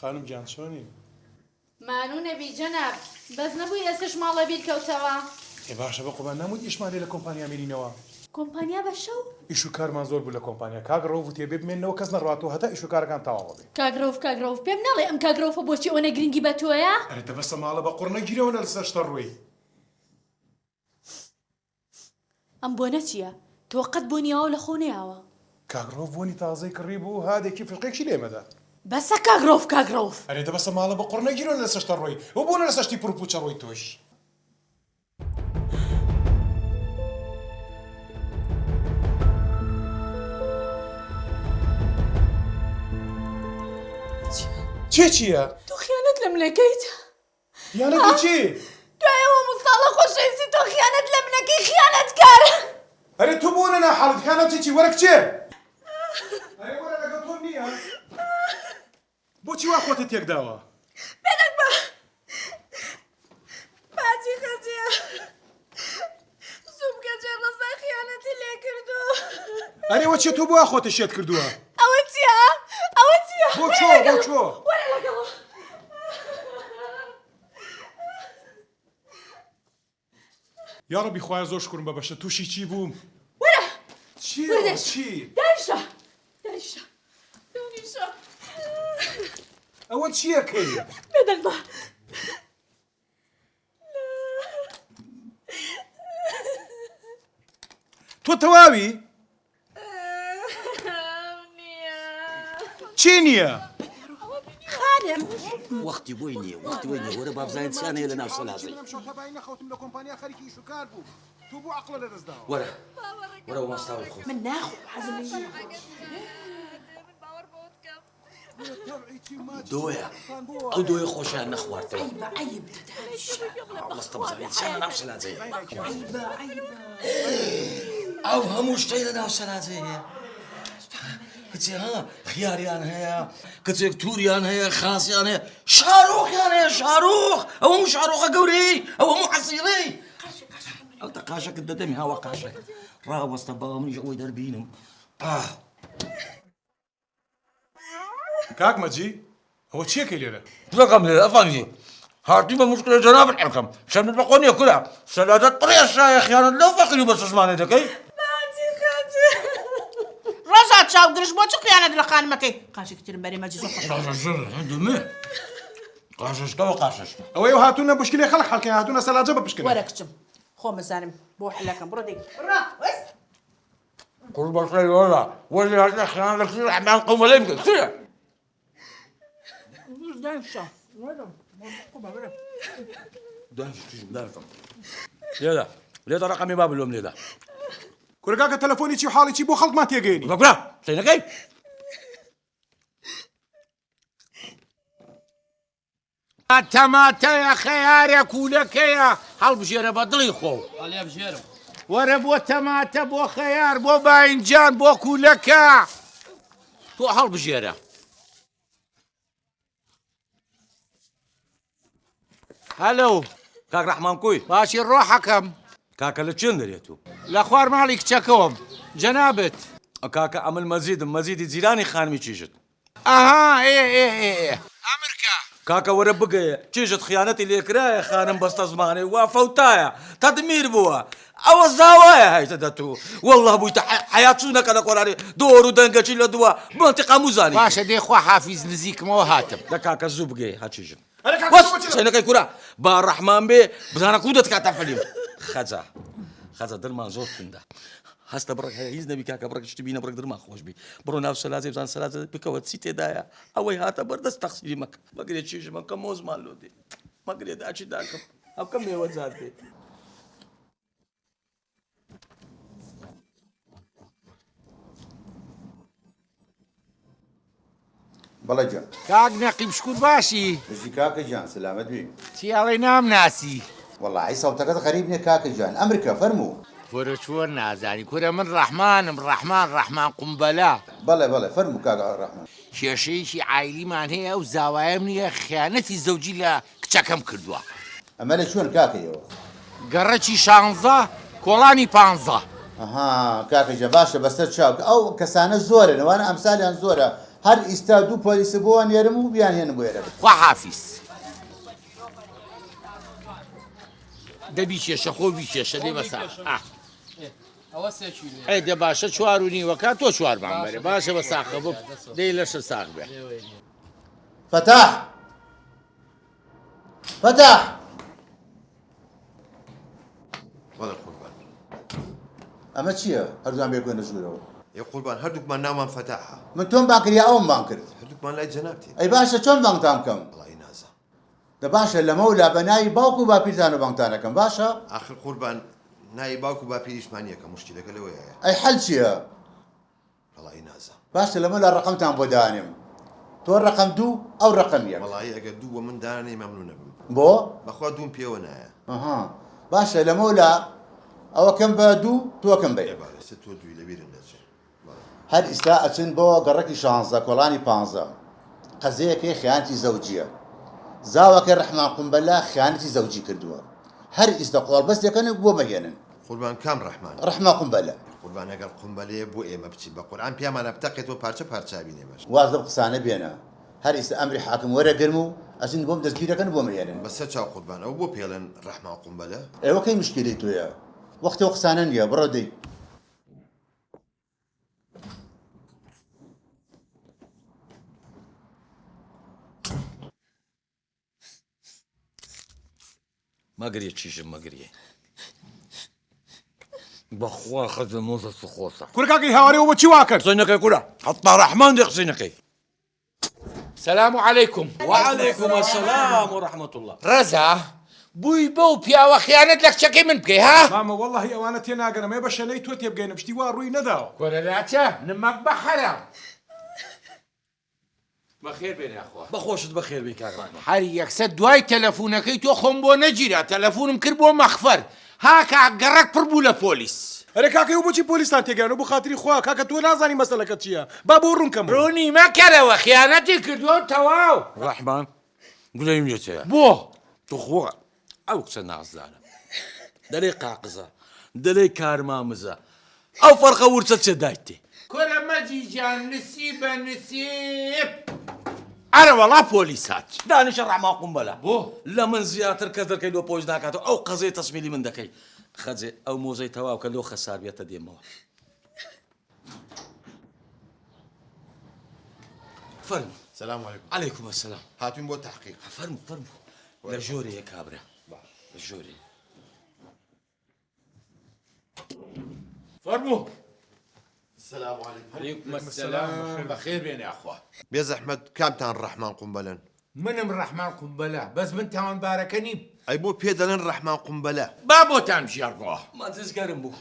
خانم گیان چۆنی؟ مانوو نەبی جەناب بەس نەبووی ئێستش ماڵە بیرکەوتەوە. ێ باشە بە قوبان نەموت ئیشمان لێ لە کۆمپانیا مێنینەوە. کۆمپانیا بە شەو؟ ئیش و کارمان زۆر بوو لە کۆمپانیا کاک ڕۆڤ وتێ بێ بمێنەوە کەس نەڕاتەوە هەتا ئیش و کارەکان تەواو بێ. کاگرۆف پێم ناڵێ ئەم کاگرۆفە بۆچی ئەوەنە گرنگی بە تۆیە؟ ئەرێ دەبەستە ماڵە بە قوڕ نەگیرەوە لەسەر شتە ڕووی. ئەم بۆنە چییە؟ تۆ قەت بۆنیەوە لە خۆ نەیاوە. کاک ڕۆڤ بۆنی تازەی کڕی بوو هادێکی فڵقێکی لێمەدا. بەسە کاگرۆف. ئەرێ دەبەستە ماڵە بە قوڕ نەگیرەوە لەسەر شتە ڕووی و بۆنە لەسەر شتی پڕپوچە ڕۆی تۆش. چییە؟ تۆ خیانەت لە منەکەیت؟ یانەتی چی؟ دوایەوە مستاڵە خۆشەویستی تۆ خیانەت لە منەکەی خیانەتکار. ئەرێ تۆ بۆنە ناحاڵت خیانەتی چی وەرە کچێ؟ ئەرێ وەرە لەگەڵ تۆ نییە؟ بۆچی وا خۆتت تێک داوە؟ بێدەک بە باجی خەجیە زوو بکە جێ ڕستای خیانەتی لێ کردو. ئەرێ وە چێ تۆ بۆ خۆتە شێت کردووە؟ ئەوە چییە؟ ئەوە چییە؟ بۆ چۆ؟ وەرە لەگەڵە. یا ڕەبی خوایە زۆر شکرم بە بەشە تووشی چی بووم؟ وەرە چی؟ دایشە ئەوە چیەکەی؟ بێدەک بە تۆ تەواوی؟ چی نییە؟ وەختی بۆی نییە وەرە بابزانین چیان هەیە لە ناو سەلازەی. نەخەوتم لە کۆمپانیا خەریکی ئیش و کار بوو. تۆ بۆ عەقڵە لەدەستداوە. وەرە مەستاوی خۆ. من ناخۆ حەزم دۆیە ئەو دۆیە خۆشیان نەخواردەوە. مەستە بزانین چیان لە ناو سەلازەیە. ئەو هەموو شتەی لە ناو سەلازەی هەیە. کچێ خیاریان هەیە کچێک تووریان هەیە خاسیان هەیە شارۆخیان هەیە شارۆخ ئەو هەموو شارۆخە گەورەی ئەو هەموو حەسیرەی ئەو تا قاشەکت دەدەمی هاوە قاشەک ڕاوەستە بەڵام منیش ئەوەی دەربینم. کاک مەجی ئەوە چیەکەی لێرە؟ دوەکەم لێرە ئەفەنجی هاتی بە مشکلە جەنابەت حەکەم شەمت بە قۆ نییە کورە سەلادەت پڕی ئەشایە خیانەت لەو فەقیری و بە چەشمانێ دەکەی؟ ڕۆژا چاو درش بۆ چ خیانەت لە خانمەکەی قاشێکی ترم بەرێ مەجی زۆر خۆش قاششکەوە قاششکە ئەوەی هاتوونە بشکلێ خەڵک حەڵکەی هاتوونە سەلاجە بە بشکلێ. وەرە کچم خۆ مەزانم بۆ حلەکەم بڕۆ دێک قڕ بەشەی وەرە وەرزی هاتە خیانەت لە کڕی حەمان قەومەلەی بکە چییە؟ لێدە ڕقەمی با بلۆم لێدە کورگاکە تەلەفۆنی چی و حاڵی چی بۆ خەڵکمان تێگەێنی؟ بەکورا سینەکەی تەماتەیە خەیارە کوولەکەیە هەڵبژێرە بە دڵی خۆ وەرە بۆ تەماتە بۆ خەیار بۆ باینجان بۆ کوولەکە تۆ هەڵبژێرە. هەلو کاک ڕەحمان کوی باشی ڕۆحەکەم کاکە لە چێن دەرێت و لە خوار ماڵی کچەکەوم جەنابەت کاکە ئەمل مەزیدی جیرانی خانمی چیژت ئەها ئەمریکا کاکە وەرە بگەیە چیژت خیانەتی لێکرایە خانم بەستە زمانێ وا فەوتایە تەدمیر بووە ئەوە زاوایە هایتە دەتوو وەڵڵا بوویتە حەیات چوونەکە لە قۆرانی دۆر و دەنگەچی لە دووە منتیقا موزانی باشە دێخوا حافیز نزیکمەوە هاتم لە کاکە زوو بگەی هەچیژم سینەکەی کورا با ڕەحمان بێ بزانە کودت کاتە فەلیم خەجە دڵمان زۆر توندە هەستە بڕێک هەیە هیچ نەبی کاکە بڕێک شتی بینە بڕێک دڵمان خۆش بی بڕۆ ناو سەلازەی بزان سەلازە بکەوە چی تێدایە ئەوەی هاتە بەردەست تەقسیری مەکە مەگرێ چیژمە کە مۆزمان لۆ دێ مەگرێ داچی داکەم ئەو کەم مێوە جات دێ بەڵێ جان کاک نەقیب شکور باشی بژی کاکە جان سلامت بی چیاڵی نام ناسی وەڵاهی سەوتەکەت غەریب نییە کاکە جان ئەمریکا فەرموو وەرە چۆن نازانی کورە من ڕەحمانم ڕەحمان قومبەلا بەڵێ فەرموو کاکە ڕەحمان کێشەیەکی عایلیمان هەیە ئەو زاوایەم نییە خیانەتی زەوجی لە کچەکەم کردووە ئەمە لە چۆن کاکەیەوە گەڕەکی 16 کۆڵانی 15 ئەها کاکەجە باشە بەسەر چاوکە ئەو کەسانە زۆرن ئەوانە ئەمسالیان زۆرە هەر ئیستا دوو پۆلیس بۆ نێرم و بیان هێن بۆ ئێرە خوا حافیز دەبی کێشە خۆ بیکێشە لێ بەسا ئەی دە باشە 4:30 تۆ 4 بەرێ باشە بە ساقە بۆ دەی لەشە ساق بێ فتاح فتاح بەڵێ قوربان ئەمە چییە هەردووان بێگوێنە ژوورەوە ێ قوربان هەردووکمان نامان فەتاحە من تۆم بان کردیا ئەوم بان کرد هەردووکمان لای جەنابتین ئەی باشە چۆن بانگتان بکەم وڵی نازە دە باشە لەمەولا بە ناوی باوکو و باپیرتانە بانگتانەکەم باشە آخر قوربان نای باوک و باپیریشمان یەکە مشکلەکە لەوەیە ئەی حەل چییە وڵی نازە باشە لەمەلا ڕقمتان بۆ دانێم تۆ ڕقم 2 ئەو ڕقم 1 وڵی ئەگەر دووە من دانەی مەمنون نەبم بۆ بەخوا دووم پێوە نایە ئەها باشە لەمەولا ئەوەکەم بە 2 تۆکەم بێ بەڵێ تۆ دوی لەبیرم دەچێت هەر ئیستا ئەچن بۆ گەڕەکی 16 کۆڵانی 15 قەزەیەکەی خیانەتی زەوجیە زاوەکە ڕەحمان قومبەلا خیانەتی زەوجی کردووە هەر ئیستا قۆڵبەستێکەن بۆ مەگەێنن قوربان کام ڕەحمان ڕەحمان قومبەلا قوربان ئەگەر قومبەلەیە بۆ ئێمە بچین بە قورئان پیامانە بتەقێتەوە پارچە پارچابینێمەش واز لەم قسانە بێنە هەر ئیستا ئەمری حاکم وەرەگرم و ئەچن بۆم دەستگیرەکەن بۆ مەگەێنن بەسەر چاو قوربان ئەو بۆ پێڵێن ڕەحمان قومبەلە ئێوە کەی مشکلی تۆیە وەختەوە قسانە نییە بڕۆ دەی مەگریە چیژم مەگریە بەخوا خەزە مۆزە سخۆسە کورکاکی هاوارەوە بۆ چی وا کرد قسەینەکەی کوورە حەتا ڕەحمان دێ قسەینەکەی سەلام عەلەیکوم وعەلەیکوم ئەسەلام وڕەحمەت الله ڕەزا بووی بەو پیاوە خیانەت لە کچەکەی من بکەی ها مامە وەڵڵاهی ئەوانە تێناگەنم ێ بە شەلەی تۆ تێبگەینە پشتی وا ڕووی نەداوە کۆرەلاچە نمەک بە حەرام بەخێر بێنێ ئەخوا بەخۆشت بەخێر بێ کاکمان هەر یەکسەر دوای تەلەفونەکەی تۆ خۆم بۆ نەگیرا تەلەفونم کرد بۆ مەخفەر ها کاگەڕەک پڕ بوو لە پۆلیس ئەرێ کاکەی و بۆچی پۆلیسان تێگەیانە بۆ خاتری خوا کاکە تۆ نازانی مەسەلەکەت چییە با بۆ ڕوونکەم ڕوونی مەکەرەوە خیانەتی کردووە تەواو ڕەحمان گولەیم لێتەیە بۆ توخوا ئەو قسە نازدانە دەلێ قاقزە دەلێ کارمامزە ئەو فەرقە ورچە چێ دایتێ کۆرە مەجیجان نسیبە نسیب ئەرە وەڵا پۆلیسات دانیشە ڕەحمان قومبەلا بۆ لە من زیاتر کە دەکەی لۆ پۆش ناکاتەوە ئەو قەزەی تەسمیلی من دەکەی خەجێ ئەو مۆزەی تەواو کە لۆ خەسار بێتە دێمەوە فەرمو سلام علیکم عەلەیکوم ئەسەلام هاتوین بۆ تحقیق فەرمو فەرمو لە ژۆرەیە کابرا لە ژۆرێ فەرموو سلام علیکم عەلەیکوم ئەسەلام بەخێر بێنێ ئەخوا بێ زەحمەت کامتان ڕەحمان قومبەلەن منم ڕەحمان قومبەلا بەس من تاوانبارەکە نیم ئەی بۆ پێ دەڵێن ڕەحمان قومبەلە با بۆتان ژێڕڕۆ ماززگەرم بوو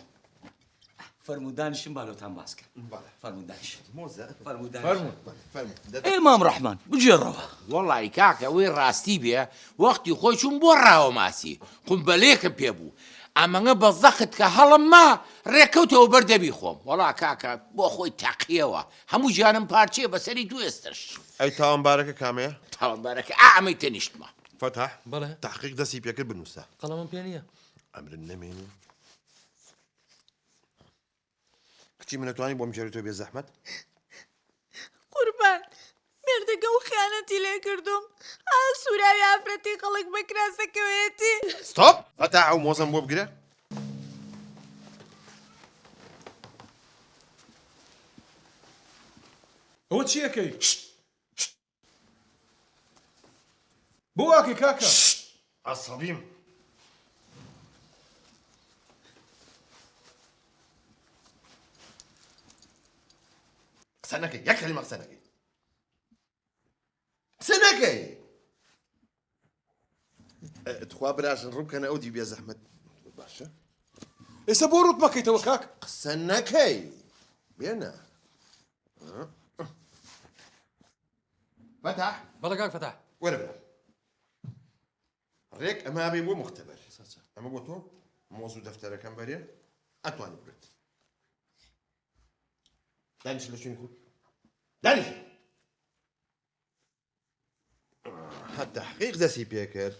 فەرمو دانیشم بالۆتان باسکە فەرمو دانیش مۆزە فەرمو دانیش فەرموو ئێمام ڕەحمان بجێڕەوە وەڵی کاکە ئەوەی ڕاستی بێ وەختی خۆی چوون بۆ ڕاوە ماسی قومبەلێکە پێبوو ئەمەngە بە زەخت کە هەڵم ما ڕێکەوتەوە بەردەبی خۆم وەڵا کاکە بۆ خۆی تاقیەوە هەموو گیانم پارچێ بەسەری دوێستش ئەی تاوانبارەکە کامەیە تاوانبارەکە ئەمەی تەنیشتمە فتح بەڵێ تحقیق دەستی پێکرد بنووسە قەڵەمم پێ نییە ئەمرن نەمێنی کچی منەتوانی بۆم جێری تۆ بێ زەحمەت قوربان مردەکە و خیانەتی لێ کردوم سوراوی ئافرەتی خەڵک بە کراسەکەوێتی ستۆپ فتح ئەو مۆزەم بۆ بگرە ئەوە چیەکەی بۆ واکەی کاکە عەسەبیم قسە نەکەی یەک کەلیمە قسە نەکەی قسە نەکەی تخوا براشن ڕووکەنە ئەو دی بێ زەحمەت باشە ئێستا بۆ ڕوت مەکەیتەوە کاک قسە نەکەی بێنە فتح بەڵێ کاک فەتاح وەرە برە ڕێک ئەمە بێ بۆ مختبەر ئەمە بۆ تۆ مۆز و دەفتەرەکەم بەرێ ئەتوانی بێت دانیش لە چین کورد دانیش تحقیق دەستی پێ کرد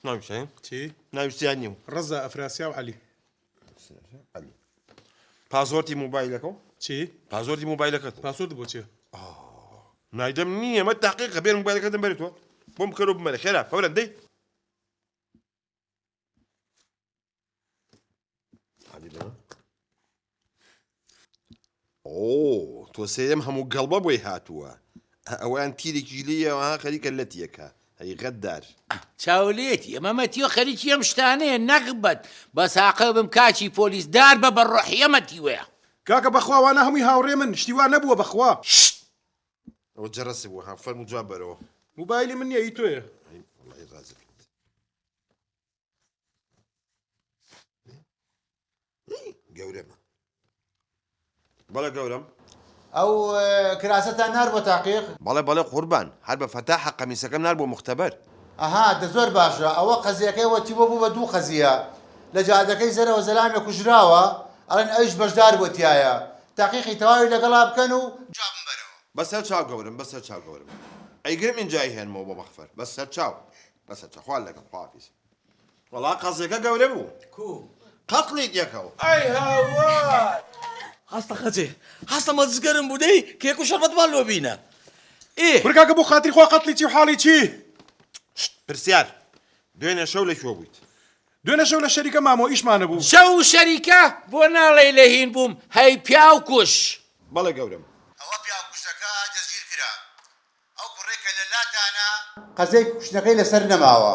ناویشتیان چی ناویشتیان نیو ڕەزا ئەفراسیا و عەلی پازۆرتی مۆبایلەکە چی پازۆرتی مۆبایلەکەت پاسۆرد بۆ چیە نايدم نية ما التحقيق بين موبايلك هذا بريتوا ممكن بملك خير فورا دي اوه تو سيدم همو قلبه بوي هاتوا اوان تيرك جيلية وها خليك التيكا هي غدار چاولێتی ئەمە مەتیۆ خەریکی ئەم شتانەیە نەغبەت بە ساقە بم کاچی پۆلیس دار بە بەڕۆحیە مەتیوەیە کاکە بەخوا وانە هەمووی هاوڕێ من شتیوان نەبووە بەخوا او جرسي بوها فرمو جواب برو موبایلی من نییە ئی تۆیە والله رازق قورم بلا قورم ئەو کراسەتان نار بۆ تاقیق بلا قربان هەر بە فتاح قەمیسەکەم نار بۆ مختبەر ئەها دە زۆر باشە ئەوە قەزیەکەی وەتیوە بوو بە دوو قەزیە لە جادەکەی زەرەوە زەلامێ کوژراوە ئەڵێن ئەویش بەشدار بۆتیایە تاقیقی تەواوی لەگەڵا بکەن و جوابم بەرەوە بس هر چاو قورم بس هر چاو قورم ئەیگرم ئینجای هێنمەوە بۆ مەخفەر بس هر چاو بس هر چاو خوال لەگەڵ خواحافیز وەڵا قەزیەکە گەورە بوو کو قەتڵیت یەکەوە ئەی هاوار هەستە خەجێ هەستە مەزگەرم بوودەی کێک و شەربەتمان لۆ بینە ورە کاکە بۆ خاتری خوا قەتڵی چی و حاڵی چی پرسیار دوێنێ شەو لەکوێ بوویت دوێنە شەو لە شەریکە مامۆ ئیشمانە بوو شەو شەریکە بۆ ناڵێ لە هین بووم هەی پیاو کوش بەڵێ گەورم ئەوە پیاکوشتەکە دەستگیر کرا ئەو کوڕێکە لە لاتانە قەزەی کوشتەکەی لەسەر نەماوە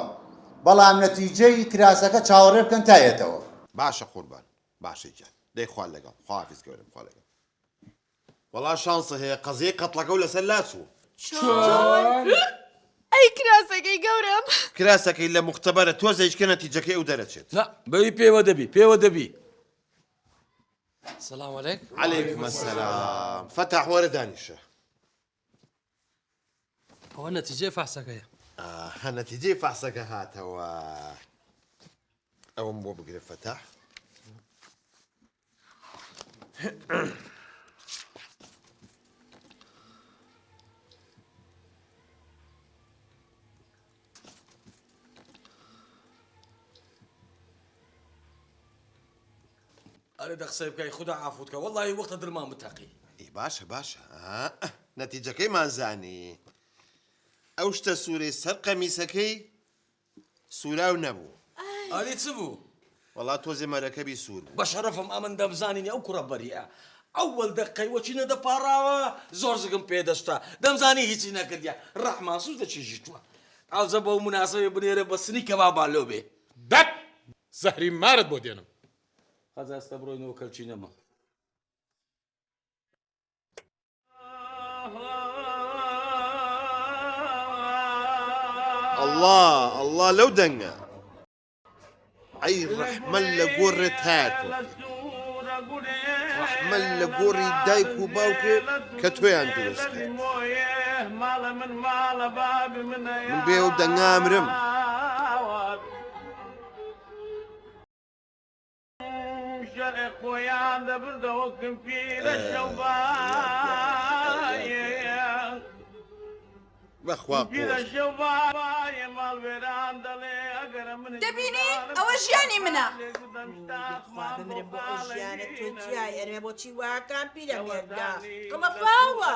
بەڵام نەتیجەی کراسەکە چاوەڕێ بکەن تایەتەوە باشە قوربان باشە گیان دەی خوال لەگەڵ خواحافیز گەورم خوا لەگەڵ وەڵا شانسە هەیە قەزیەی قەتڵەکە و لەسەر لاچوو ئەی کراسەکەی گەورم کراسەکەی لە مختبەرە تۆزە هیچکە نەتیجەکەی ئەو دەرەچێت نا بەوی پێوە دەبی پێوە دەبی سلام علیک عليكم السلام فتح وەرە دانیشە ئەوە نەتیجەی فەحسەکەیە نەتیجەی فەحسەکە هاتەوە ئەوم بۆ بگرێ فتح ئەرێ دەخسەی بکەی خوددا عافوت کە وەڵڵی وەختە دڵمان بتەقی ئی باشە باشە نەتیجەکەیمان زانی ئەو شتە سوورەی سەر قەمیسەکەی سوورا و نەبوو ئەری چ بوو وەڵا تۆزێ مەرەکەبی سوور بوو بە شەرەفم ئەمن دەمزانینی ئەو کوڕە بەریە ئەوەل دەقەی وەچینە دەپاڕاوە زۆر زگم پێدەشتا دەمزانی هیچی نەکردیا ڕەحمان سوز دەچێژی تووە ئەوزە بەو مناسبەی بنێرە بە سنی کەبابان لۆ بێ بەت زەهری مارت بۆ دێنم خەزاستە بڕۆینەوە کەلچی نەما الله الله لەو دەنگە ئەی ڕەحمەل لە گۆڕێت هاتوە ڕەحمەل لە گۆڕی دایک و باوکێ کە تۆیان دروست کرد من بێ ئەو دەنگامرم بەخوا دەبینی ئەوە ژیانی منە بمرم بۆ ئەو ژیانە تۆ جیای ئەرمێ بۆچی واکان پیرەمێردا کڵە باوە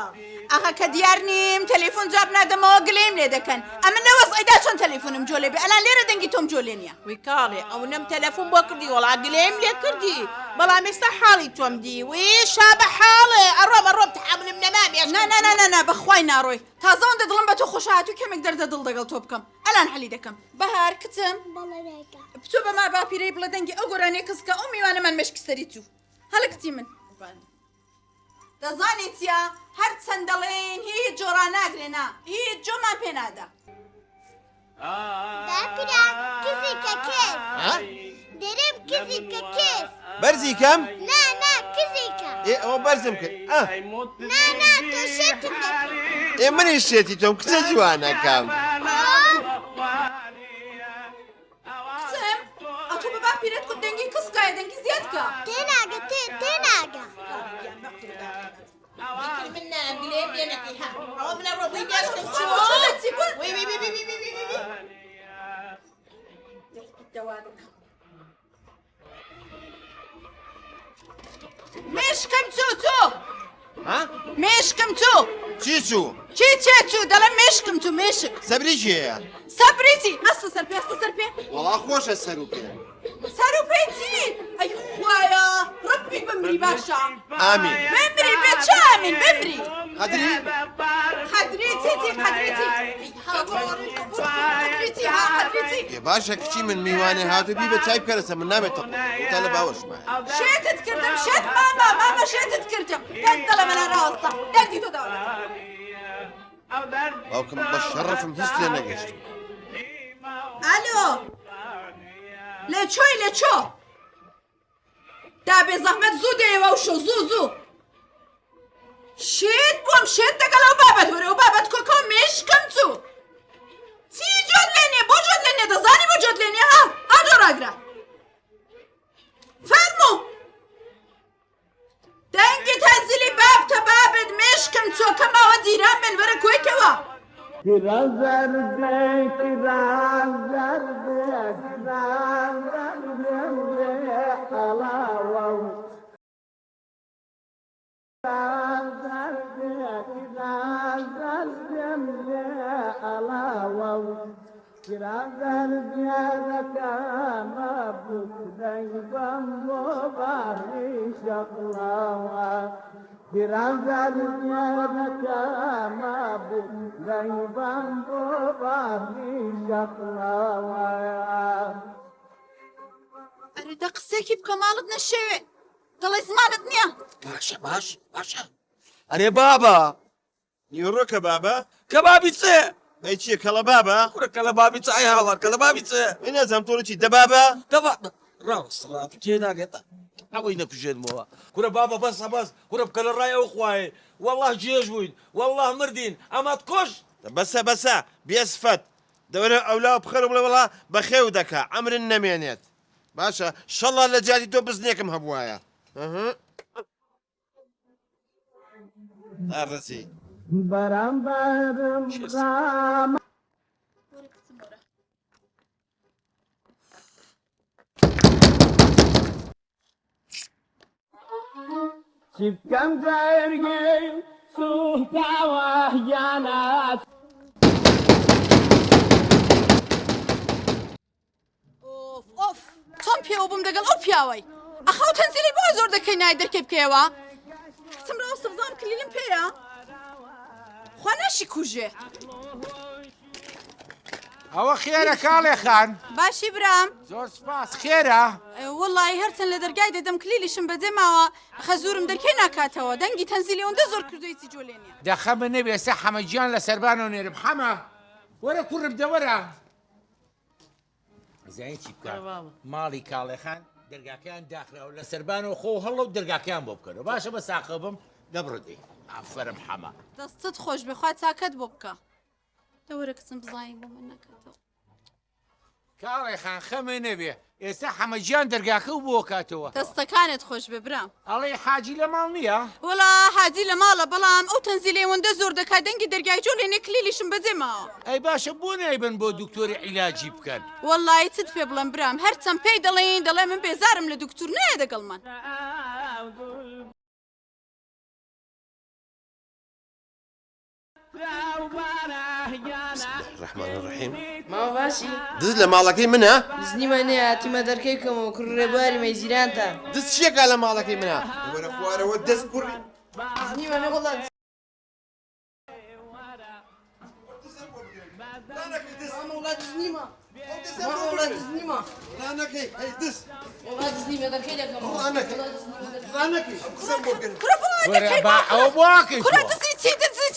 ئەخە کە دیار نیم تەلیفۆن جواب نادەمەوە گلێم لێ دەکەن ئەمە نەوەزئیدا چۆن تەلیفۆنم جۆ لێ بێ ئەلان لێرە دەنگی تۆم جۆ لێ نییە وی کاڵێ ئەو نەم تەلەفۆن بۆ کردی وەڵا گلێم لێ کردی بەڵام ئێستا حاڵی تۆم دی وی شابە حاڵێ ئەڕۆم تحملم نەما بێش نا بەخوای ناڕۆی تازە ئەوەندە دڵم بە تۆ خۆشهاتوو کەمێک دەردە دڵ دەگەڵ تۆ بکەم ئەلان حەلی دەکەم بەهار کچم بچۆ بە مار باپیرەی بڵە دەنگی ئەو گۆرانەی کەسکە ئەو میوانەمان مەشکسەری تو هەڵە کچی من دەزانێت چیە هەر چەند دەڵێن هیچ جۆران ناگرێنا هیچ جۆمان پێ نادا داپرا کزێکە کەس دەرم کزێکە کەس بەرزی کەم نا کزێکە ئەوە بەرزم کرد نا تۆ شێتم دەکەی منی شێتی تۆم کچە جوانەکەم کچم ئەتۆ بە باپیرەت کورد دەنگی کەسکایە دەنگی زیاد کە تێناگە تێناگە من ناگلێم لێ نەکەی ها ئەوە منە ڕۆبووی بێشتم چۆ وی مێشکەم چۆ ها مشکم تو چی چوو چی چێ تو دەڵێ مشکم تو مشک سەبری ژێیە سەبریتی ئەستە سەر پێ ئەستە سەر پێ وەڵا خۆشە سەر و پێ سەر و پێی چی ئەی خوایە ڕبی بمری باشە ئامین بمری بێ چ ئامین بمری قەدری قەدریتی قەدریتی قەدریتی ها قەدریتی ێ باشە کچی من میوانێ هاتو بی بە چای بکەرەسە من نامێت تا لە باوەشمە شێتت کردم شێت ماما شێتت کردم دەنگ دەڵێ منە ڕاستە دەنگی تۆ دەوڵە باوکم بە شەڕەفم هیچ لێ نەگەشت ئالۆ لێ چۆی لێ چۆ دا بێ زەحمەت زوو دێەوە و شو زوو شێت بۆم شێت دەگەڵ ئەو بابەت وەرە ئەو بابەت کۆکۆ مێشکم چوو چی جۆت لێنێ بۆ جۆت لێنێ دەزانی بۆ جۆت لێنێ ها ئاجۆ ڕاگرە فەرموو دەنگی تەنزیلی بابتە بابت مێشکم چوو کەماوە جیران من وەرە کۆیکەوە ئەرێ دە قسێکی بکە ماڵت نەشەوێ دەڵێ زمانت نییە باشە ئەرێ بابا نیوڕۆکە بابا کەبابی چێ ئەی چییە کەڵە بابا کوڕە کەلەبابی چای هاوڵات کەلەبابی چێ ئەی نەزانم تۆ چی دە بابا ڕاست تێ ناگێتە ئەوەی نەکوژێنمەوە کورە بابە بەس کورە بکە لە ڕای ئەو خوایێ وەڵڵاه جێژ بووین وەڵڵاه مردین ئەمات کۆش بەسە بێسفەت دەورە ئەولا بخەر بڵێ وڵا بەخێو دەکا ئەمرن نەمێنێت باشە شەڵا لە جاتی تۆ بزنێکم هەبوایە ئاڕەسی Çıkkam dergin suhtava yanat. ئۆف تۆم پێوە بووم دەگەڵ ئەو پیاوەی ئەخەو تەنزیلی بۆ زۆر دەکەی نای دەرکەی بکەیەوە کچم ڕاستە بزانم کلیلم پێیە خوا ناشی کوژێ ئەوە خێرە کاڵێ خان باشی برام زۆر سپاس خێرە وەڵی هەرچەند لە دەرگای دەدەم کلیلیشم بەجێ ماوە خەزورم دەرکەی ناکاتەوە دەنگی تەنزیلی ئەوەندە زۆر کردووی جۆلێنیە دەخەمە نەبێ سە حەمەگیان لە سەربان و نێرم حەمە وەرە کوڕم دەوەرە زین چی بکە ماڵی کاڵێخان دەرگاکەیان داخراوە لە سەربانەوە خۆ هەڵە و دەرگاکەیان بۆ بکەنەوە باشە بە ساقە بم دەبڕدی ئافەرم حەمە دەستت خۆش بخوات چاکەت بۆ بکە دەوەرە کچم بزانین بۆ من نەکاتەوە کاڵێخان خەمە نەبێ ئێستا حەمەگیان دەرگاکە و بۆ کاتەوە دەستەکانت خۆش بێ برام ئەڵێ حاجی لە ماڵ نییە وەڵا حاجی لە ماڵە بەڵام ئەو تەنزیلێ ئەوەندە زۆر دەکات دەنگی دەرگای جۆلێنێ کلیلیشم بەجێ ماوە ئەی باشە بۆ نایبن بۆ دکتۆری عیلاجی بکەن وەڵی چت پێ بڵم برام هەرچەند پێی دەڵێن دەڵێ من بێزارم لە دکتور نایە دەگەڵمان ڕحمان ڕحیم ماوە باشی دز لە ماڵەکەی منە دزنیمە نیە هاتیمە دەرکەی بکەمەوە کوڕ ڕێبواری مەیزیرانتە دز چیەکە لە ماڵەکەی منە وەرە خوارەوە دەست کوڕی دزنیمە نەوەڵات وڵات دزنیمە وڵات دزنیمە ڕانەکەی ئەی دز وڵات دزنیمە دەرکەی دەکەم ڕانەکەی قسەم بۆ بکەن ئەوە بواکەی کوڕە دزی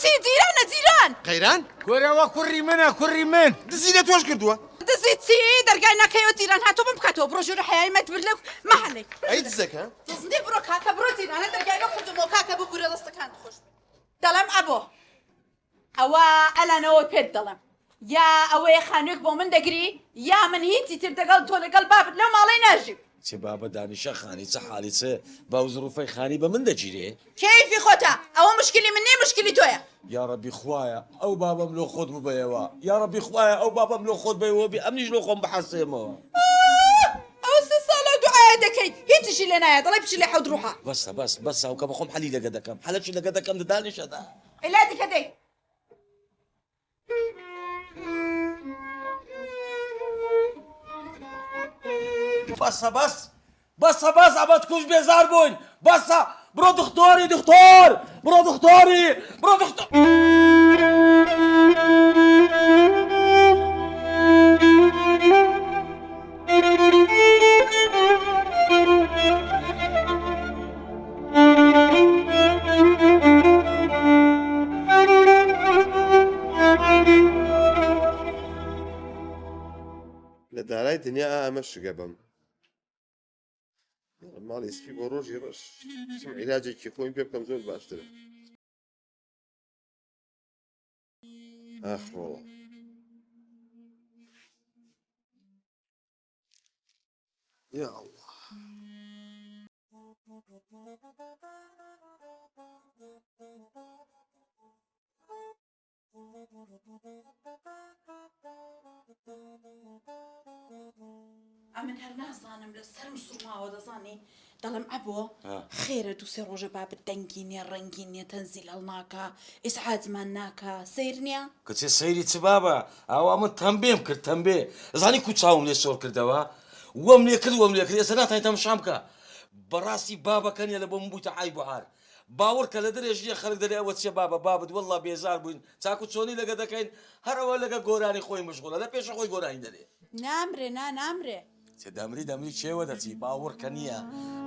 چی جیرانە جیران قەیران کورەوە کوڕی منە کوڕی من دزی لە تۆش کردووە دزی چی دەرگای نەکەیەوە جیران هاتۆ بم بکاتەوە بڕۆ ژوورە حیای مەتبر لەو مەحەلەی ئەی دزەکە دزنی بڕۆ کاکە بڕۆ جیرانە دەرگای لەو کردمەوە کاکە ببوورە دەستەکان خۆش دەڵێم ئەبۆ ئەوە ئەلانەوە پێت دەڵێم یا ئەوەیە خانوێک بۆ من دەگری یا من هیچی تر دەگەڵ تۆ لەگەڵ بابت لەو ماڵی ناژیم چێ بابە دانیشە خانی چه حالی چێ باو زروفەی خانی بە من دەگیرێ کەیفی خۆتە ئەوە مشکلی من نیە مشکلی تۆیە یا ڕەبی خوایە ئەو بابەم لۆ خۆت ببەیەوە یا ڕەبی خوایە ئەو بابەم لۆ خۆت بەیەوە بی ئەمنیش لۆ خۆم بحەسێمەوە ئەو سێ ساڵە دوعایە دەکەی ناکەیت هیچیشی لێ نایە دەڵێ بچی لێ حەوت ڕوحە بەس ئەو کە بەخۆم حەلی لەگە دەکەم حەلەکی لەگە دەکەم دەدانیشەدا ئەیلاتی کە دەی بەسە ئەبەت کوش بێزار بووین بەسە بڕۆ دختۆری دختۆر بڕۆ دختۆری بڕۆ دختۆر لە دارای دنیا ئەمە شگە بم ماڵی سپی بۆ ڕۆژی ڕەش عیلاجێکی خۆی پێ بکەم زۆر باشترە ئاخۆڵە یا الله ئەمن هەر نازانم لە سەرم سوورماوە دەزانی دەڵم ئەبۆ خێرە دوو سێ ڕۆژە بابت دەنگی نییە ڕەنگی نییە تەنزیل هەڵ ناکە ئیسعادمان ناکە سیر نییە کچێ سەیری چ بابە ئەوە من تەمبێم کرد تەمبێ زانی کو چاوم لێ سۆر کردەوە وەم لێ کرد ئێستا ناتوانین تەماشام بکە بەڕاستی بابەکە نیە لە بۆ من بوویتە عای بوهار باوەڕکە لە دەرێژیە خەڵک دەرێ ئەوە چێ بابت وەڵڵا بێزار بووین چاکو چۆنی لەگە دەکەین هەرەوە لەگە گۆرانی خۆی مشغوڵە لە پێشە خۆی گۆرانی دەرێ نامرێ نامرێ چێ دەمری چێوە دەچی باوەڕکە نییە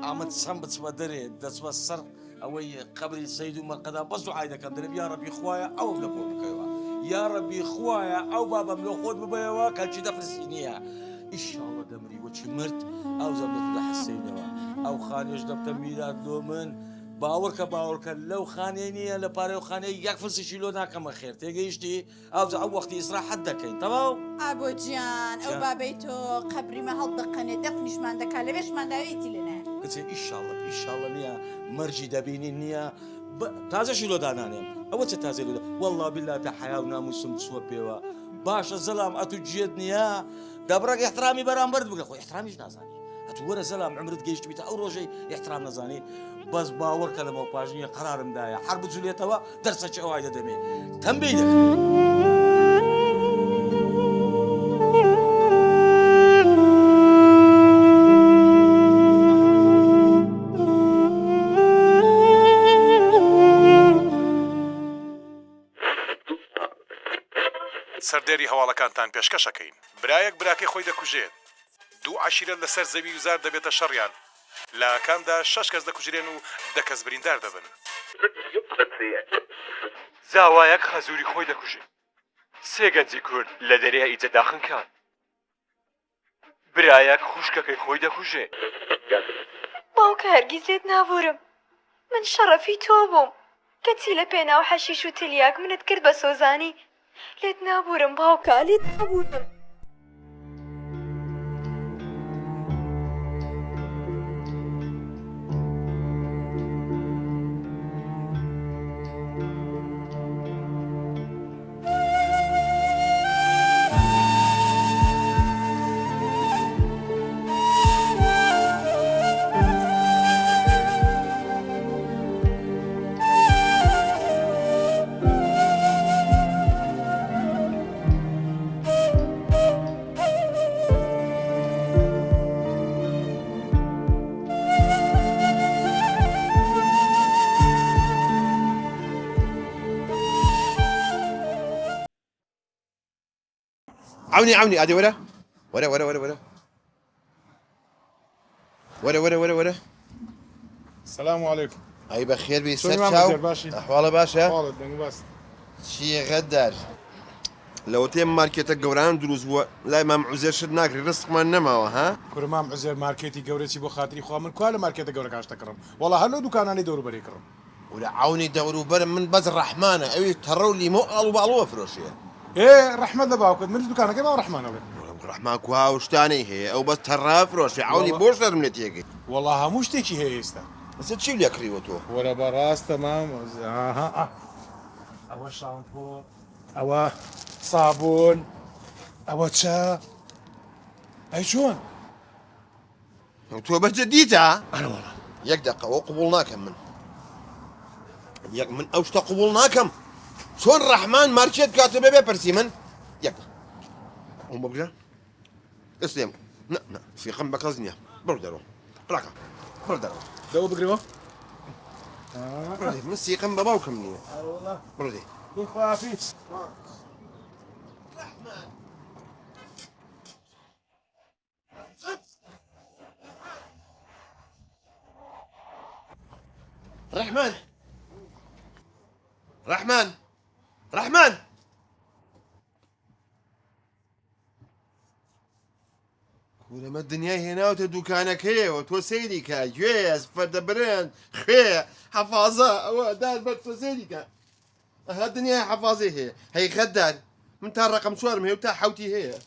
ئامەد چەند بچمە دەرێ دەچمە سەر ئەوەی قبری سەید و مەرقەدا بەس دوعای دەکەم دەرێ یا ڕەبی خوایە ئەوم لە خۆ بکەوە یا ڕەبی خوایە ئەو بابەم لە خۆت ببەیەوە کەلکی دەفرسی نییە ئیشاڵە دەمری وەچی مرد ئەو زەبدەت لە حەسەینەوە ئەو خانێش دەبتە میرات دۆ من باوەڕکە لەو خانەی نییە لە پارەی خانەی یەک فرسیشی لۆ ناکەمە خێر تێگەیشتی ئەو وەختی ئیسراحەت دەکەین تەواو ئابۆ گیان ئەو بابەی تۆ قەبریمە هەڵدەقەنێت دەفنیشمان دەکات لەوێشمان داوێتی لێنە کچێ ئیشاڵە نییە مەرجی دەبینی نییە تازەشی لۆ دانانێم ئەوە چه تازە لۆدا وەڵڵا بیللا بە حیا و ناموسم چووە پێوە باشە زەلام ئەتو جێت نییە دەبڕێک احترامی بەرامبەرت بگە خۆی احترامیش نازانی ئەتو وەرە زەلام عمرت گەیشت بیتە ئەو ڕۆژەی احترام نەزانی بەس باوەڕکە لەمە پاژنیە قەرارمدایە هەر بجولێتەوە دەرسەکی ئەوای دەدەمێ تەمبی دەکرێت سەردێری هەواڵەکانتان پێشکەشەکەین برایەک براکەی خۆی دەکوژێت دوو عەشیرەت لەسەر زەوی وزار دەبێتە شەڕیان لە کامدا 6 کەس دەکوژرێن و 10 کەس بریندار دەبن زاوایەک خەزوری خۆی دەکوژێت سێ گەنجی کورد لە دەریا ئیجە داخنکان برایەک خوشکەکەی خۆی دەکوژێت باوکە هەرگیز لێت نابورم من شەڕەفی تۆ بووم کەچی لە پێناو حەشیش و تلیاک منت کرد بە سۆزانی لێت نابورم باوکە لێت نابورم عوني عادي ولا السلام عليكم اي بخير بي شلون سرشاو باشا احواله باشا والله بس شي غدار لو تيم ماركت الجوران دروز بو لا امام عزير شد ناكري رزق ما نماوه ها كرمام عزير ماركتي جورتي بو خاطري خو من كل ماركت جورك عاش تكرم والله هلو دكاناني دورو بري كرم ولا عوني دورو بر من بز الرحمانه اي تروا لي مو الو فروشيه ايه رحمه دباوك من دكانك ما رحمن ولا رحمن كوا وشتاني هي او بس ترى فروشي عوني بوش درمنتيكي والله مش تيجي هي استا بس تشيل لي كريوتو ولا براس تمام اها اوا شامبو اوا صابون اوا تشا اي شلون تۆ بەجددیتە؟ أنا والله یەک دقەوە قوبوڵ ناکەم من ئەو شتە قوبوڵ ناکەم چۆن ڕەحمان مارکێت کاتە بێ پرسی من یەک ئەو بگرە ئەسلێم فیقم بە کەس نییە بڕ دەرەوە ڕاکە بڕ دەرەوە دو بقريبه من سیقم بە باوکەم نییە بڕ دێ رحمن رحمن رحمن كورما الدنيا هنا وتدوكانك هي وتوسيدك جويس فدبرين خي حفاظة أو دار بك توسيدك الدنيا حفاظة هي خدار من تاع رقم شوارم هي وتاع حوتي هي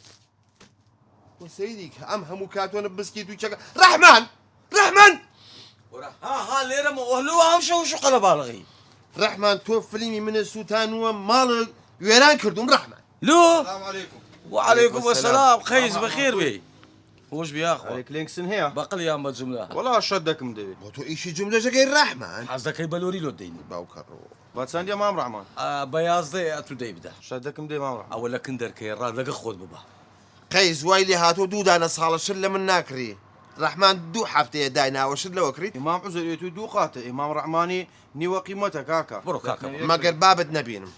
وسيدك هم كاتون بسكيت وشكا رحمن رحمن ها ليرة وهلو هم شو قلب بالغي رحمن تو فيلمي من السوتان ومال ويران كردون رحمن لو السلام عليكم وعليكم السلام خيز بخير بي وش بياخذ عليك لينكسن هي بقل يا ام جمله والله شدك مدوي تو ايشي جمله غير رحمن حظك بلوري لو ديني باوكر باتسان دي مام رحمن بياض دي اتو دي بدا شدك مدوي مام رحمن اولا كندر كيرا لقى خود بابا قيس وايلي هاتو دودانا صالة شلة من ناكري رحمن دو حفتي داينا وشلة وكري امام عزر يتو دوقاته امام رحماني نيوى قيمته كاكا برو كاكا ما قال بابد نبينم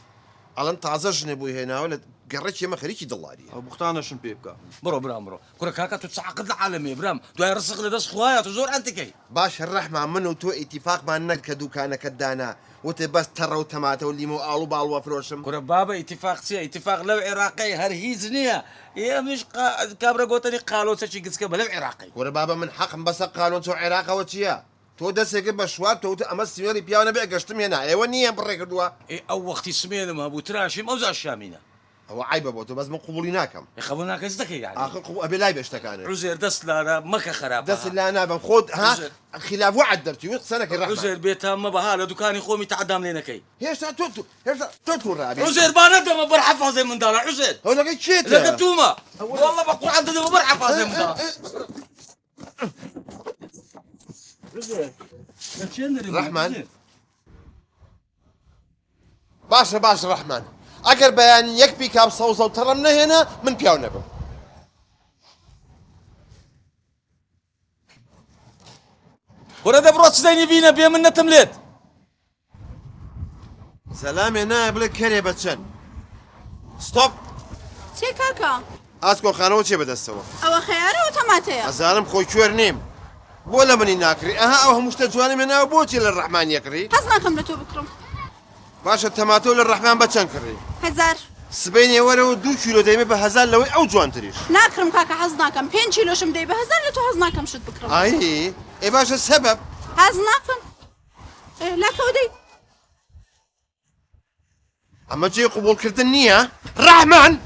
الان تازجني بوي هنا ولا قريت ما خليكي دلاري ابو بختانا شن بيبكا برو كرة كاكا تتسعقد العالمي برام تو يرسخ لدس خوايا تزور انت كي باش الرحمن منو تو اتفاق مع انك دوكانا كدانا وتبس ترى وتماته واللي مو قالوا بالوا فروشم كرة بابا اتفاق سي اتفاق لو عراقي هرهيزنيا يا مش كابرا قوتني قالوا تشي قسكا بلو عراقي ورا بابا من حق بس قانون تو عراق وتشيا تو دسك بشوار تو امس سيوري بيانا بقشتم هنا ايوه نيه بريك دوا اي او وقت سمينا ما ابو تراشم او الشامينه هو عيب ابو بس من قبوليناكم يخبرنا كزدك يعني اخر قبول ابي لاي بشتكانه عزير دس لا مكه خراب دس اللي انا بخذ ها خلاف وعد درتي وسنك الرحمن عزير بيتها ما بها دكاني خومي تعدام لنا كي هيش توتو رابي عزير بانا ما برحفها زي من دار عزير هو لقيت شيت لقيتوما والله بقول عدد ما برحفها زي من دار رحمن باشا رحمن اگر بيان يك بيك اب صوصه وترمنا هنا من بياونا به ورد بروت زيني بينا بيا من تمليت سلام هنا بلا كري بتشن ستوب چێ کاکە اسكو خانو چه بدستوا ئەوە خەیارەوە تەماتەیە ازارم خوي كورنيم ولا مني ناكري اها او مش تجواني من ابوتي للرحمن يكري حەز ناکەم لە تۆ بکڕم باشا التماتو للرحمن بتشن كري هەزار سبيني ولو 2 كيلو دايما بهزار لو او جوان تريش ناکڕم کاکە حەز ناکەم 5 کیلۆشم دەی بە هەزار لە تۆ حەز ناکەم شت بکڕم اي اي باشا السبب حەز ناکەم لاکەوە دەی اما جي قبول كردنية رحمن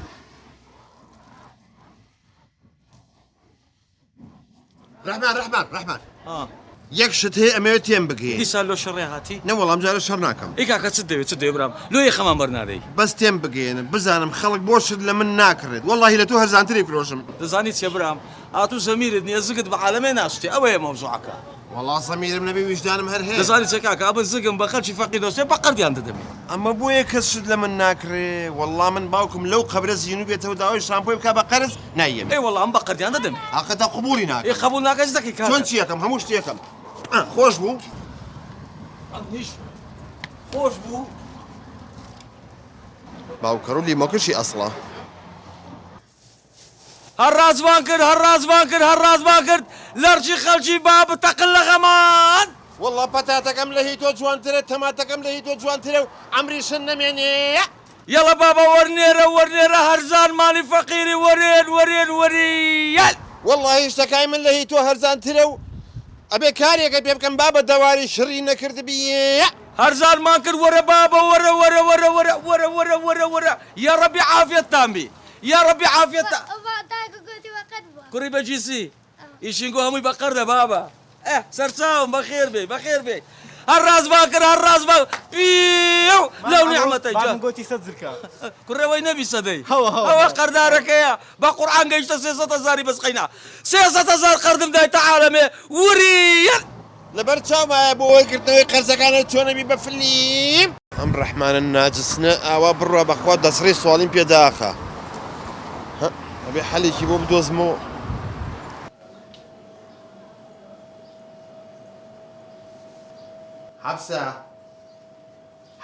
رحمن يكشت هي اميتين بقي يسال له شريهاتي لا والله مجال شرناكم اي كاكا تسدي برام لو يا خمان برنادي بس تيم بقينا بزانم خلق بوشد لمن ناكرد والله لا تو هرزان تري فلوشم زانيت يا برام اتو زمير ابني ازقد بعالمين اشتي اوي موضوعك والله صمير من ابي وجدان مهرهي زانيت كاكا ابو الزقم بخلش فقيد وسي بقردي انت دمي اما ابويا كسد لمن ناكري والله من باوكم لو قبل زينوبيا تو داوي شامبو بكا بقرز نايم اي والله ام بقردي انت دمي اخذ قبولي ناك اي قبولنا كزدك كاكا شلون تيكم هموش تيكم خوش بو خوش بو باوكروا لي ما كل شيء اصلا هالراز بانكر لرشي خلشي باب تقل غمان والله بتاتك ام لهيتو جوان ترى تماتك ام لهيتو جوان ترى عمري شنم يعني يلا بابا ورنيرة هرزان مالي فقيري ورين والله اشتكاي من لهيتو هرزان ترى ابي كاريك بيبكم بابا دواري شري نكرت بي هرزان مانكر ورا بابا ورا يا ربي عافية تامي يا ربي عافية كوري بجيسي يشينكو همي بقر ده بابا سرساهم بخير بي هالراس باكر هالراس باكر بيو لو نعمة جا قلتي صدرك كروي نبي صدي هو قردارك يا بقرآن قيشت 600,000 بس قينا 600,000 قرد مدايت عالمي وريال لەبەر چاومایە بۆ ئەوەی کردنەوەی قەرزەکانت چۆنەبی بەفلیم ئەم ڕەحمانە ناجسنە ئاوا بڕە بەخوا دەسڕی سوالیم پێداخە ئەبێ حەلێکی بۆ بدۆزمەوە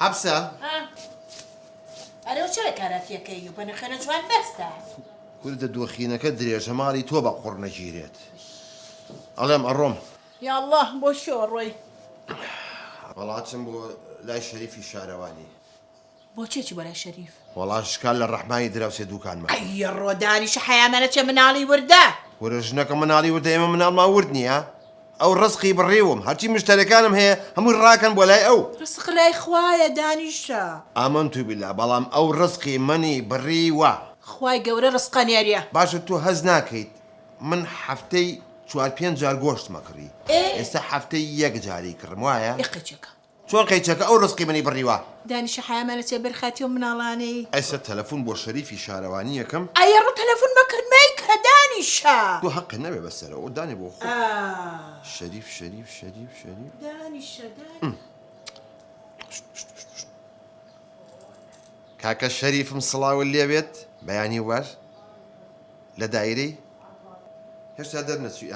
حەبسە ئەرێ چرا کاراتیەکەی و بەنرخێنە جوان بەستە کوردە دۆخینەکە درێژە ماڵی تۆ بە قوڕ نەگیرێت ئەڵێم ئەڕۆم یا الله بۆ شۆڕۆی وڵاتم بۆ لای شەریفی شارەوانی بۆ چێکی بەلای شەریف وەڵات شکال لە ڕەحمانی دراوسێ دووکانمە ئەیە ڕۆدانیش حەیامەنە چێ مناڵی وردە وەرە ژنەکە مناڵی وردە ئێمە مناڵمان ورد نییە ئەو ڕزقی بڕێوم هەرچی مشتەرەکانم هەیە هەمووی ڕاکەن بۆ لای ئەو ڕسق لای خوایە دانیشە ئامن تو بیلا بەڵام ئەو ڕزقی منی بڕیوە خوای گەورە ڕسقەنێریە باشە تۆ هەز ناکەیت من هەفتەی 4-5 جار گۆشتمە کڕی ئێستا هەفتەی 1 جاری کڕم وایە قەچەکە چۆن قەیچەکە ئەو ڕزقی منی بڕیوە دانیشە حەیامەنە چێ بەرخاتی و مناڵانەی ئەستا تەلەفۆن بۆ شەریفی شارەوانی یەکەم ئەیە ڕوو تەلەفۆن بەکردمەی کە دانیشە تۆ حەقی نەبێ بەسەرەوە دانێ بۆ خۆ شەریف دانیشە کاکە شەریفم سڵاوت لێبێت بەیانی وەر لە دایرەی هێشتا دەرنەچوی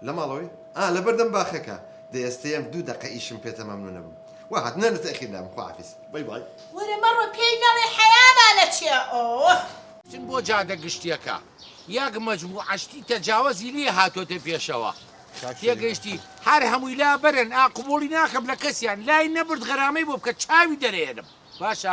لە ماڵەوەی لە بەردەم باخەکە دەێستەیەم 2 دقە ئیشم پێتە مەمنوو نەبووم وا هاتنە لە تەخیر نام خواحافیز بای بای وەرە مەڕۆ پێی نەڵێ حەیامانە چێ چن بۆ جادە گشتیەکە یاک مەجموعەشتی تەجاوەزی لێ هاتۆتە پێشەوە تێگەیشتی هەر هەمووی لا بەرن قبوڵی ناکەم لە کەسیان لای نەبرد غەرامەی بۆ بکە چاوی دەرێنم باشە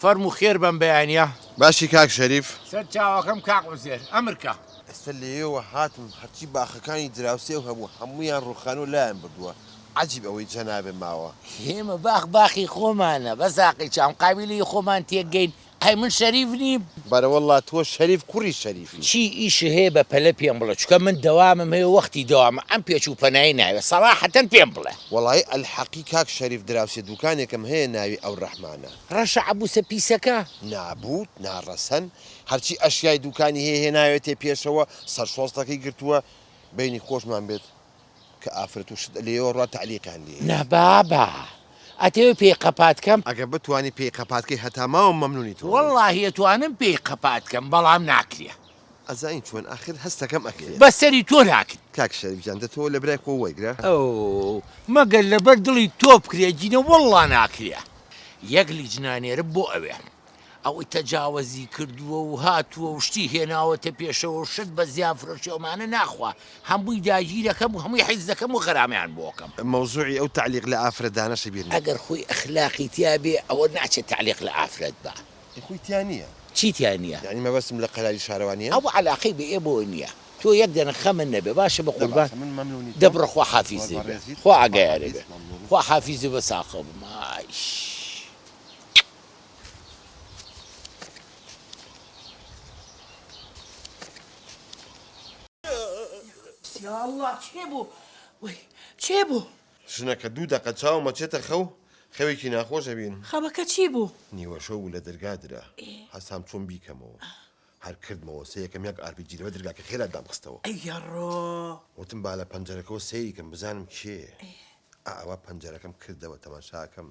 فەرمو خێر بەم بەیانە باشی کاک شەریف سەر چاوەکەم کاق وزێر ئەمرکە ئێستا لێەوە هاتم هەرچی باخەکانی دراوسێ و هەبوو هەموویان ڕوخان و لایەن بردووە عجیب ئەوەی جەنابێ ماوە ئێمە باخی خۆمانە بەزاقی چاوم قابلی خۆمان تێگەین ئەی من شەریف نیم بەرەوەڵا تۆ شەریف کوڕی شەریفی چی ئیش هەیە بە پەلە پێم بڵە چکە من دەوامم هەیە وەختی دەوامە ئەم پێچ و پەنایی ناوێت سەراحەتەن پێم بڵێ وەڵی ئەلحەقی کاک شەریف دراوسێ دوکانێکم هەیە ناوی ئەو ڕەحمانە ڕەشە عەبوسە پیسەکە نابوت ناڕەسەن هەرچی ئەشیای دوکانی هەیە ناوێتێ پێشەوە سەرشۆستەکەی گرتووە بینی خۆشمان بێت کە ئافرەت و شت لێەوە ڕوا تعلیقان لێ نەبابە ئەتەوێ پێی قەپاتکەم ئەگە بتوانی پێی قەپاتکەی هەتا ماوە مەمنونی تۆ وەڵڵاهی ئەتوانم پێی قەپاتکەم بەڵام ناکرێ ئەزاین چۆن ئاخر هەستەکەم ئەکرێت بەسەری تۆ ناکرد کاک شەریفجان دە تۆ لە برای خۆ وەیگرە ئەو مەگەر لەبەر دڵی تۆ بکرێ جینە وەڵڵا ناکرێ یەک لیجنانێرە بۆ ئەوێ ئەوەی تەجاوەزی کردووە و هاتووە و شتی هێناوەتە پێشەوە شت بە زیان فرۆشێومانە ناخوا هەمووی داگیرەکەم و هەمووی حیز دەکەم و غەرامیان بۆکەم مەوزوعی ئەو تعلیق لە ئافرەتدانەشە بیر ئەگەر خۆی ئەخلاقی تیابێ ئەوە ناچێت تعلیق لە ئافرەت بە خۆی تیان نییە چیتیان نییە یعنی مەبەستم لە قەلالی شارەوانیە ئەو عەلاقەی بە ئێبەوە نییە تۆ یەک دەنە خەمن نەبێ باشە بە قوربان دەبڕە خوا حافیزی بێ خوا ئاگایارێ بێ خوا حافیزی بە ساقە بمایش یا الله چێ بوو چێ بوو ژنەکە 2 دقە چاومە چێتە خەو خەوێکی ناخۆشە بینم خەبەکە چی بوو نیوەشە و لە دەرگادرا هەستام چۆن بیکەمەوە هەر کردمەوە سەیەکەم یەک ئارپیجی لەوە دەرگاکە خێرا دامخستەوە ئەیە ڕۆ وتم با لە پەنجەرەکەەوە سەیریکەم بزانم کێ ئەوە پەنجەرەکەم کردەوە تەماشاکەم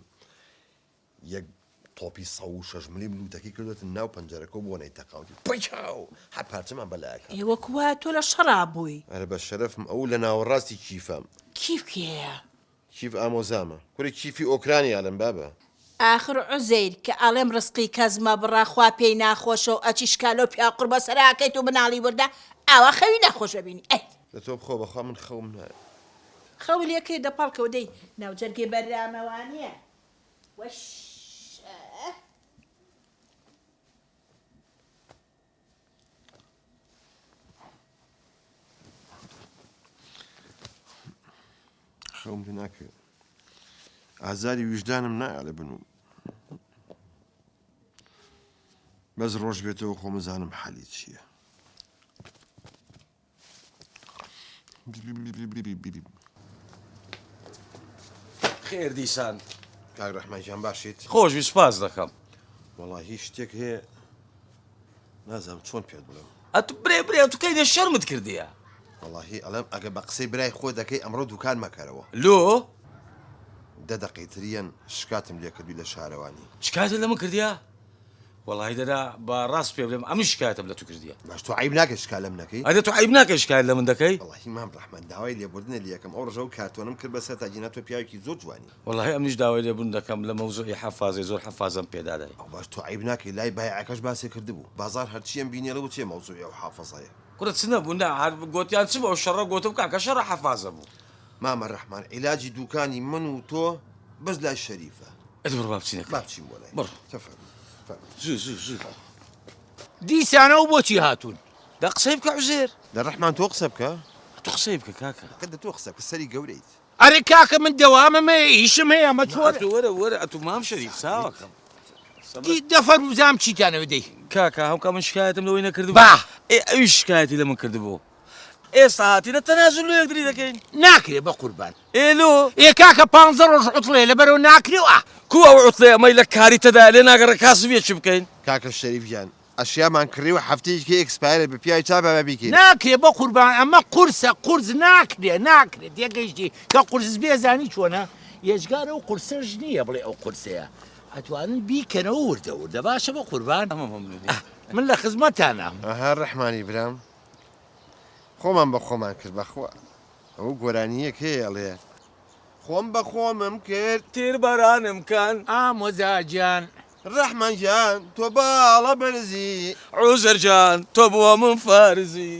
یەک تۆپی 106 ملی بلوتەکەی کردوێتن ناو پەنجەرەکە بۆ نەیتەقاوتی پچاو هەر پارچەمان بەلایەکە ئێوە کووە تۆ لە شەڕا بووی ئەرە بە شەرەفم ئەو لە ناوەڕاستی کیفەم کیف کێیە کیف ئامۆزامە کوری کیفی ئۆکرانی ئالم بابە آخر عزەیر کە ئەڵێم ڕستقی کەزمە بڕاخوا پێی ناخۆشە و ئەچی شکالۆ پیا قوربە سەراکەیت و مناڵی وردە ئاوا خەوی ناخۆشە بینی ئەی لە تۆ بخۆ بەخوا من خەوم نایە خەو لێکەی دەپاڵکەوە دەی ناوجەرگێ بەرنامەوانیە وەش خەوم لێ ناکەوێت ئازاری ویژدانم نایە لە بنوم بەس ڕۆژ بێتەوە خۆمەزانم حەلی چییە خێر دیسان کاک ڕەحمانجان باشیت خۆشوی سپاس دەکەم وەڵی هیچ شتێک هەیە نازانم چۆن پێت بڵێم ئەتو برێ تو کەینە شەرمت کردیە وەڵی ئەڵێم ئەگە بە قسەی برای خۆ دەکەی ئەمڕۆ دوکان مەکەرەوە لۆ 10 دقەیتریان شکاتم لێ کردووی لە شارەوانی شکایتت لە من کردیە وەڵی دەدا با ڕاست پێ بڵێم ئەم شکایەتم لە تو کردیە باش تۆ عیب ناکە شکا لەم نەکەی ئەدە تو عیب ناکە شکایەت لە من دەکەی وەڵی مام ڕەحمان داوای لێبوردنە لەکەم ئەو ڕژە و کارتۆنم کرد بەسەر تاجینە تۆ پیاوێکی زۆر جوانی وەڵی ئەم نیش داوای لێبوون دەکەم لە مەوزوعی حەفازەی زۆر حەفازم پێدادای ئەو باش تۆ عیب ناکەی لای بایعەکەش باسی کردبوو بازار هەرچیەم بینێڵە و چێ مەوزوعی ئەو حافەزەیە کوڕە چ نەبوو هەر گوتیان چ بە ئەو شەڕە گوتم کاکە شەڕە حەفازە بوو مامە ڕەحمان عیلاجی دوکانی من و تۆ بەس لای شەریفە ئەدە بڕ با بچینەکە با بچین بۆ لای بڕ زوو دیسانە و بۆچی هاتوون دا قسەی بکە عوزێر لە ڕەحمان تۆ قسە بکە تو قسەی بکە کاکە قەدە تۆ قسە بکە سەری گەورەیت ئەرێ کاکە من دەوامم هەیە ئیشم هەیە ئەمە چۆرە وەرە ئەتو مام شەریف ساوەکەم دەفەرموزام چیتانەوە دەی کاکە هەوکە من شکایەتم لەوەی نەکردبوو با ئەوی شکایەتی لە من کردبوو ئێستا هاتیە تەنازل لە یەکتری دەکەین ناکرێ بە قوربان ئێلۆ ئێ کاکە 15 ڕۆژ عوتڵێ لەبەرەوە ناکرێوە کو ئەو عوتڵێ ئەمەی لە کاری تەدا لێ ناگەڕە کاسبیە چی بکەین کاکە شەریفیان ئەشیامان کڕیوە هەفتەیەکی ئەکسپایرە بە پیاوی چا بە بیکەین ناکرێ بە قوربان ئەمە قورسە قورس ناکرێ دێگەیشتی کە قورس بێزانی چۆنە یەجگارە و قورسەش نییە بڵێ ئەو قورسەیە ئەتوانن بیکەنەوە وردە باشە بە قوربان من لە خزمەتانە ئەها ڕەحمانی برام خۆمان بە خۆمان کرد بەخوا ئەو گۆرانیەک هەیەڵێ خۆم بە خۆمم کرد تێربارانم کان ئامۆزاجان ڕەحمانجان تۆ باڵە بەرزی عوزەرجان تۆ بووە من فارزی